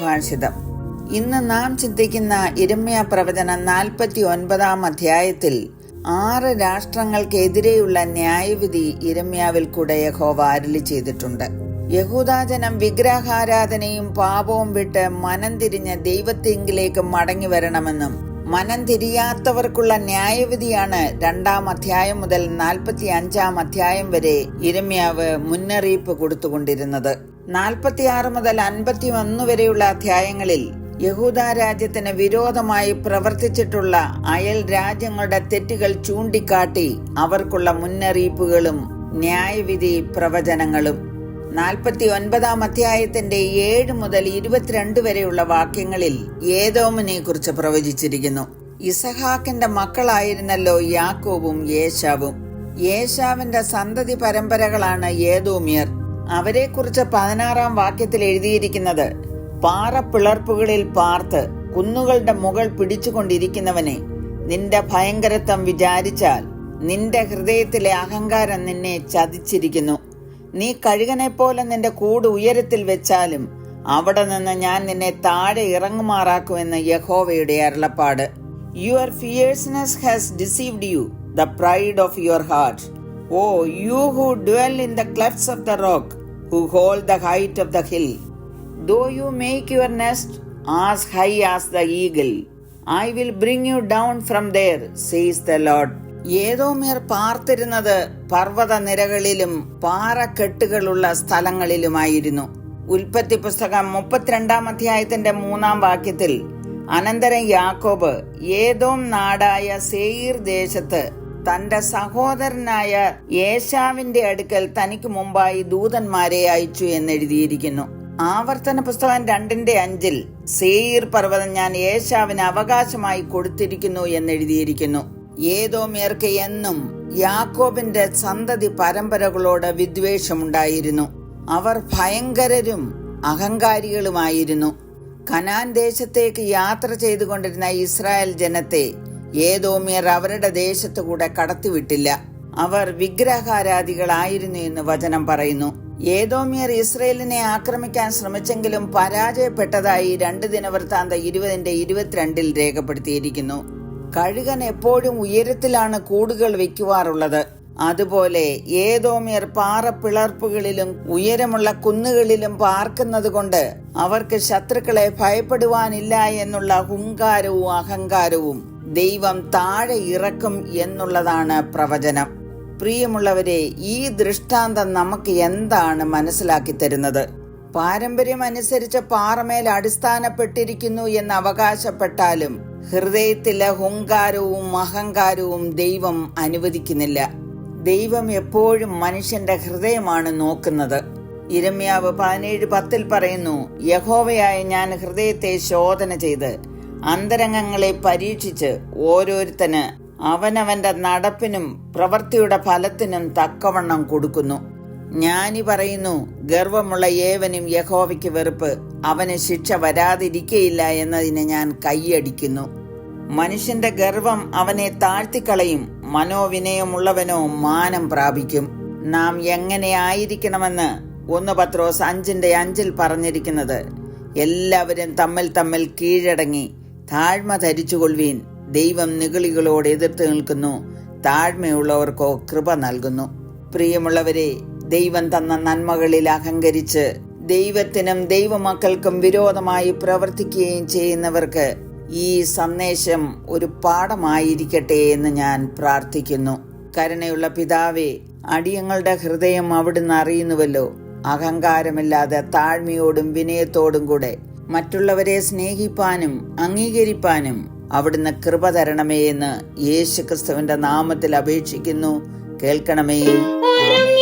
സുഭാഷിതം. ഇന്ന് നാം ചിന്തിക്കുന്ന യിരെമ്യാ പ്രവചനം 49 അധ്യായത്തിൽ 6 രാഷ്ട്രങ്ങൾക്കെതിരെയുള്ള ന്യായവിധി യിരെമ്യാവിൽ കൂടെ യഹോവ അരുളി ചെയ്തിട്ടുണ്ട്. യഹൂദാജനം വിഗ്രഹാരാധനയും പാപവും വിട്ട് മനം തിരിഞ്ഞ് ദൈവത്തിങ്കിലേക്ക് മടങ്ങി വരണമെന്നും മനം തിരിയാത്തവർക്കുള്ള ന്യായവിധിയാണ് 2 അധ്യായം മുതൽ 45 അധ്യായം വരെ യിരെമ്യാവ് മുന്നറിയിപ്പ് കൊടുത്തുകൊണ്ടിരുന്നത്. 46 മുതൽ 51 വരെയുള്ള അധ്യായങ്ങളിൽ യഹൂദ രാജ്യത്തിന് വിരോധമായി പ്രവർത്തിച്ചിട്ടുള്ള അയൽ രാജ്യങ്ങളുടെ തെറ്റുകൾ ചൂണ്ടിക്കാട്ടി അവർക്കുള്ള മുന്നറിയിപ്പുകളും ന്യായവിധി പ്രവചനങ്ങളും. 49 അധ്യായത്തിന്റെ 7 മുതൽ 22 വരെയുള്ള വാക്യങ്ങളിൽ ഏദോമിനെ കുറിച്ച് പ്രവചിച്ചിരിക്കുന്നു. ഇസഹാക്കിന്റെ മക്കളായിരുന്നല്ലോ യാക്കോബും ഏശാവും. ഏശാവിന്റെ സന്തതി പരമ്പരകളാണ് ഏദോമ്യർ. അവരെക്കുറിച്ച് 16 വാക്യത്തിൽ എഴുതിയിരിക്കുന്നത്: പാറപ്പിളർപ്പുകളിൽ പാർത്ത് കുന്നുകളുടെ മുകൾ പിടിച്ചുകൊണ്ടിരിക്കുന്നവനെ, നിന്റെ ഭയങ്കരത്വം വിചാരിച്ചാൽ നിന്റെ ഹൃദയത്തിലെ അഹങ്കാരം നിന്നെ ചതിച്ചിരിക്കുന്നു. നീ കഴുകനെ പോലെ നിന്റെ കൂട് ഉയരത്തിൽ വെച്ചാലും അവിടെ നിന്ന് ഞാൻ നിന്നെ താഴെ ഇറങ്ങുമാറാക്കുമെന്ന് യഹോവയുടെ അരുളപ്പാട്. Your fierceness has deceived you, the pride of your heart. O you who dwell in the clefts of the rock, who hold the height of the hill. Though you make your nest as high as the eagle, I will bring you down from there, says the Lord. ഏദോമ്യർ പാർത്തിരുന്നത് പർവ്വത നിരകളിലും പാറക്കെട്ടുകളുള്ള സ്ഥലങ്ങളിലുമായിരുന്നു. ഉൽപ്പത്തി പുസ്തകം 32 അധ്യായത്തിന്റെ 3 വാക്യത്തിൽ, അനന്തരം യാക്കോബ് ഏദോം നാടായ സേയീർ ദേശത്ത് തന്റെ സഹോദരനായ ഏശാവിന്റെ അടുക്കൽ തനിക്ക് മുമ്പായി ദൂതന്മാരെ അയച്ചു എന്നെഴുതിയിരിക്കുന്നു. ആവർത്തന പുസ്തകം 2:5 സേയീർ പർവ്വതം ഞാൻ ഏശാവിന് അവകാശമായി കൊടുത്തിരിക്കുന്നു എന്നെഴുതിയിരിക്കുന്നു. ഏദോമ്യർക്ക് എന്നും യാക്കോബിന്റെ സന്തതി പരമ്പരകളോട് വിദ്വേഷമുണ്ടായിരുന്നു. അവർ ഭയങ്കരരും അഹങ്കാരികളുമായിരുന്നു. കനാൻ ദേശത്തേക്ക് യാത്ര ചെയ്തുകൊണ്ടിരുന്ന ഇസ്രായേൽ ജനത്തെ ഏദോമ്യർ അവരുടെ ദേശത്തുകൂടെ കടത്തിവിട്ടില്ല. അവർ വിഗ്രഹാരാധികളായിരുന്നു എന്ന് വചനം പറയുന്നു. ഏദോമ്യർ ഇസ്രയേലിനെ ആക്രമിക്കാൻ ശ്രമിച്ചെങ്കിലും പരാജയപ്പെട്ടതായി 2 ദിനവൃത്താന്തം 20:22 രേഖപ്പെടുത്തിയിരിക്കുന്നു. കഴുകൻ എപ്പോഴും ഉയരത്തിലാണ് കൂടുകൾ വെക്കുവാറുള്ളത്. അതുപോലെ ഏദോമ്യർ പാറപ്പിളർപ്പുകളിലും ഉയരമുള്ള കുന്നുകളിലും പാർക്കുന്നത് കൊണ്ട് അവർക്ക് ശത്രുക്കളെ ഭയപ്പെടുവാനില്ല എന്നുള്ള ഹുങ്കാരവും അഹങ്കാരവും ദൈവം താഴെ ഇറക്കും എന്നുള്ളതാണ് പ്രവചനം. പ്രിയമുള്ളവരെ, ഈ ദൃഷ്ടാന്തം നമുക്ക് എന്താണ് മനസ്സിലാക്കി തരുന്നത്? പാരമ്പര്യം അനുസരിച്ച് പാറമേൽ അടിസ്ഥാനപ്പെട്ടിരിക്കുന്നു എന്ന് അവകാശപ്പെട്ടാലും ഹൃദയത്തിലെ ഹുങ്കാരവും അഹങ്കാരവും ദൈവം അനുവദിക്കുന്നില്ല. ദൈവം എപ്പോഴും മനുഷ്യന്റെ ഹൃദയമാണ് നോക്കുന്നത്. യിരെമ്യാവ് 17:10 പറയുന്നു: യഹോവയായ ഞാൻ ഹൃദയത്തെ ശോധന ചെയ്ത് അന്തരംഗങ്ങളെ പരീക്ഷിച്ച് ഓരോരുത്തന് അവനവന്റെ നടപ്പിനും പ്രവൃത്തിയുടെ ഫലത്തിനും തക്കവണ്ണം കൊടുക്കുന്നു. ജ്ഞാനി പറയുന്നു: ഗർവമുള്ള ഏവനും യഹോവയ്ക്ക് വെറുപ്പ്, അവന് ശിക്ഷ വരാതിരിക്കയില്ല എന്നതിന് ഞാൻ കൈയടിക്കുന്നു. മനുഷ്യന്റെ ഗർവം അവനെ താഴ്ത്തിക്കളയും, മനോവിനയമുള്ളവനോ മാനം പ്രാപിക്കും. നാം എങ്ങനെ ആയിരിക്കണമെന്ന് 1 പത്രോസ് 5:5 പറഞ്ഞിരിക്കുന്നത്: എല്ലാവരും തമ്മിൽ കീഴടങ്ങി താഴ്മ ധരിച്ചുകൊള്ളുവീൻ. ദൈവം നിഗളികളോട് എതിർത്ത് നിൽക്കുന്നു, താഴ്മയുള്ളവർക്കോ കൃപ നൽകുന്നു. പ്രിയമുള്ളവരെ, ദൈവം തന്ന നന്മകളിൽ അഹങ്കരിച്ച് ദൈവത്തിനും ദൈവമക്കൾക്കും വിരോധമായി പ്രവർത്തിക്കുകയും ചെയ്യുന്നവർക്ക് ഈ സന്ദേശം ഒരു പാഠമായിരിക്കട്ടെ എന്ന് ഞാൻ പ്രാർത്ഥിക്കുന്നു. കരുണയുള്ള പിതാവേ, അടിയങ്ങളുടെ ഹൃദയം അവിടുന്ന് അറിയുന്നുവല്ലോ. അഹങ്കാരമില്ലാതെ താഴ്മയോടും വിനയത്തോടും കൂടെ മറ്റുള്ളവരെ സ്നേഹിപ്പാനും അംഗീകരിപ്പാനും അവിടുന്ന് കൃപ തരണമേ എന്ന് യേശുക്രിസ്തുവിന്റെ നാമത്തിൽ അപേക്ഷിക്കുന്നു. കേൾക്കണമേ. ആമേൻ.